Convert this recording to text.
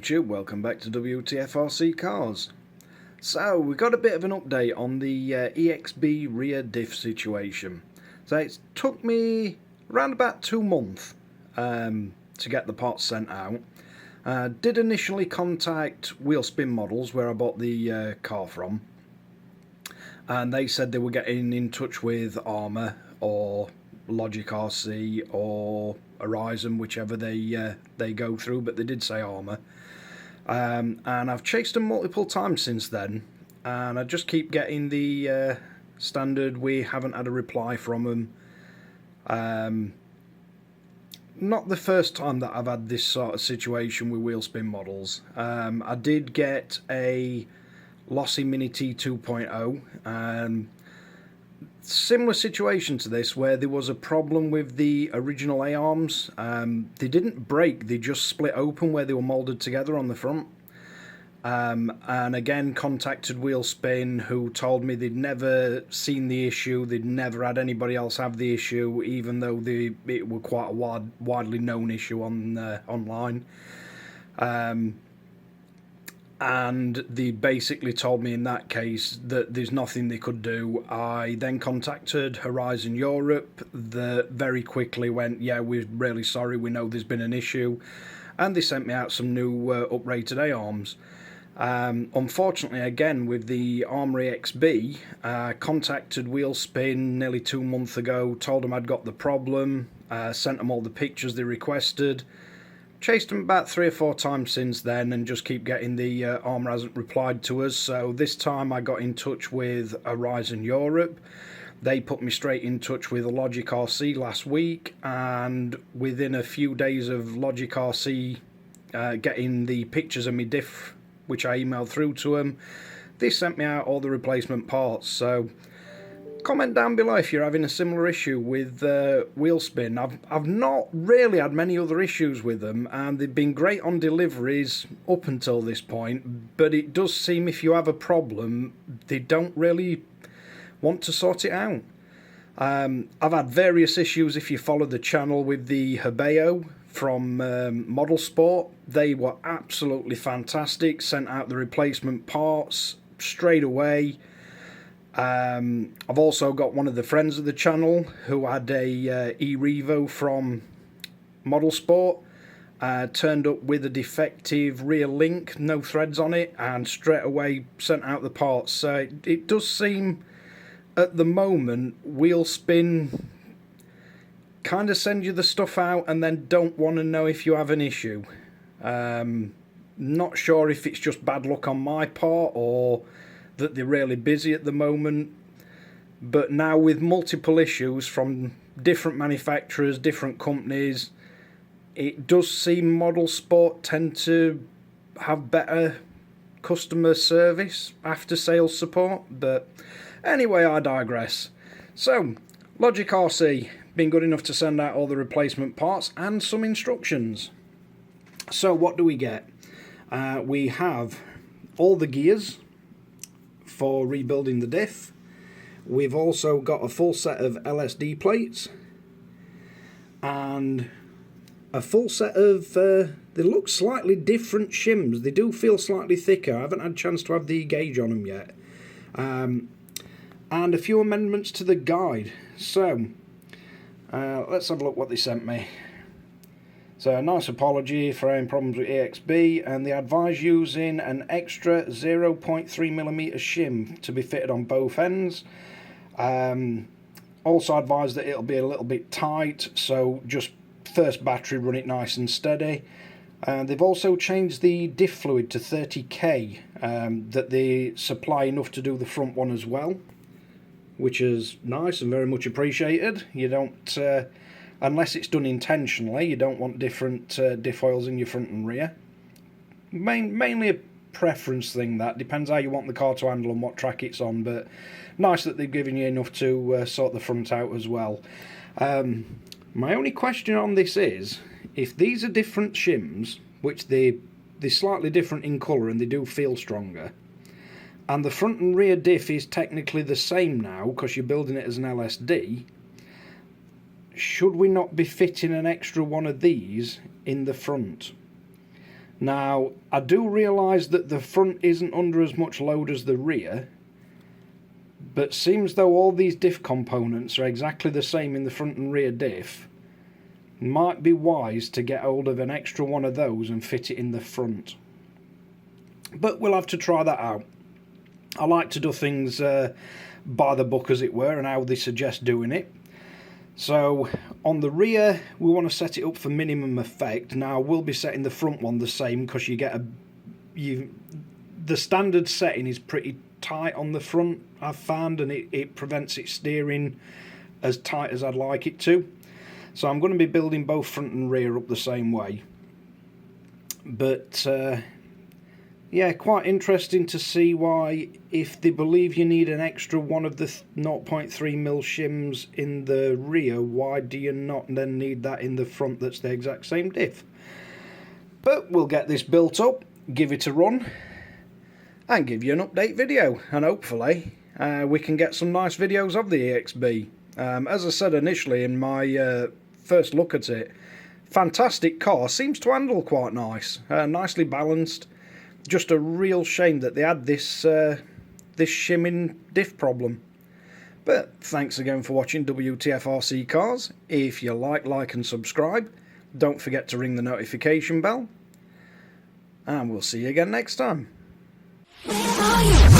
YouTube, welcome back to WTFRC Cars. So we got a bit of an update on the EXB rear diff situation. So it took me around about 2 months to get the parts sent out. Did initially contact Wheelspin Models, where I bought the car from, and they said they were getting in touch with Arrma or Logic RC or Horizon, whichever they go through, but they did say Arrma. And I've chased them multiple times since then, and I just keep getting the standard "we haven't had a reply from them." Not the first time that I've had this sort of situation with Wheelspin Models. I did get a Lossy Mini T 2.0, similar situation to this, where there was a problem with the original A-arms. They didn't break, they just split open where they were moulded together on the front. And again contacted Wheelspin, who told me they'd never seen the issue, they'd never had anybody else have the issue, even though it were quite a widely known issue on online. And they basically told me in that case that there's nothing they could do. I then contacted Horizon Europe, that very quickly went, yeah, we're really sorry, we know there's been an issue, and they sent me out some new uprated A-arms. Unfortunately, again, with the Arram Exb, contacted Wheelspin nearly 2 months ago, told them I'd got the problem, sent them all the pictures they requested. Chased them about 3 or 4 times since then, and just keep getting the Arrma hasn't replied to us. So this time I got in touch with Horizon Europe. They put me straight in touch with Logic RC last week, and within a few days of Logic RC getting the pictures of my diff, which I emailed through to them, they sent me out all the replacement parts. So comment down below if you're having a similar issue with Wheelspin. I've not really had many other issues with them, and they've been great on deliveries up until this point, but it does seem if you have a problem, they don't really want to sort it out. I've had various issues if you follow the channel with the Hebeo from Model Sport. They were absolutely fantastic, sent out the replacement parts straight away. I've also got one of the friends of the channel who had a e-Revo from Model Sport, turned up with a defective rear link, no threads on it, and straight away sent out the parts. So it does seem at the moment Wheelspin kind of send you the stuff out and then don't want to know if you have an issue. Not sure if it's just bad luck on my part or that they're really busy at the moment, but now with multiple issues from different manufacturers, different companies, it does seem Model Sport tend to have better customer service, after sales support. But anyway, I digress. So Logic RC been good enough to send out all the replacement parts and some instructions. So what do we get? We have all the gears for rebuilding the diff. We've also got a full set of LSD plates and a full set of they look slightly different shims. They do feel slightly thicker. I haven't had a chance to have the gauge on them yet. And a few amendments to the guide. So let's have a look what they sent me. So a nice apology for having problems with EXB, and they advise using an extra 0.3mm shim to be fitted on both ends. Also advise that it'll be a little bit tight, so just first battery run it nice and steady. They've also changed the diff fluid to 30k, that they supply enough to do the front one as well, which is nice and very much appreciated. You don't unless it's done intentionally, you don't want different diff oils in your front and rear. Mainly a preference thing, that depends how you want the car to handle and what track it's on, but nice that they've given you enough to sort the front out as well. My only question on this is, if these are different shims, which they're slightly different in colour and they do feel stronger, and the front and rear diff is technically the same now because you're building it as an LSD, should we not be fitting an extra one of these in the front? Now, I do realise that the front isn't under as much load as the rear, but seems though all these diff components are exactly the same in the front and rear diff, might be wise to get hold of an extra one of those and fit it in the front. But we'll have to try that out. I like to do things by the book, as it were, and how they suggest doing it. So on the rear, we want to set it up for minimum effect. Now, we'll be setting the front one the same, because you get the standard setting is pretty tight on the front, I've found, and it prevents it steering as tight as I'd like it to. So I'm going to be building both front and rear up the same way. But yeah, quite interesting to see why, if they believe you need an extra one of the 0.3mm shims in the rear, why do you not then need that in the front that's the exact same diff? But we'll get this built up, give it a run, and give you an update video, and hopefully we can get some nice videos of the EXB. As I said initially in my first look at it, fantastic car, seems to handle quite nice, nicely balanced. Just a real shame that they had this this shimming diff problem. But thanks again for watching WTFRC Cars. If you like and subscribe. Don't forget to ring the notification bell, and we'll see you again next time. Where are you?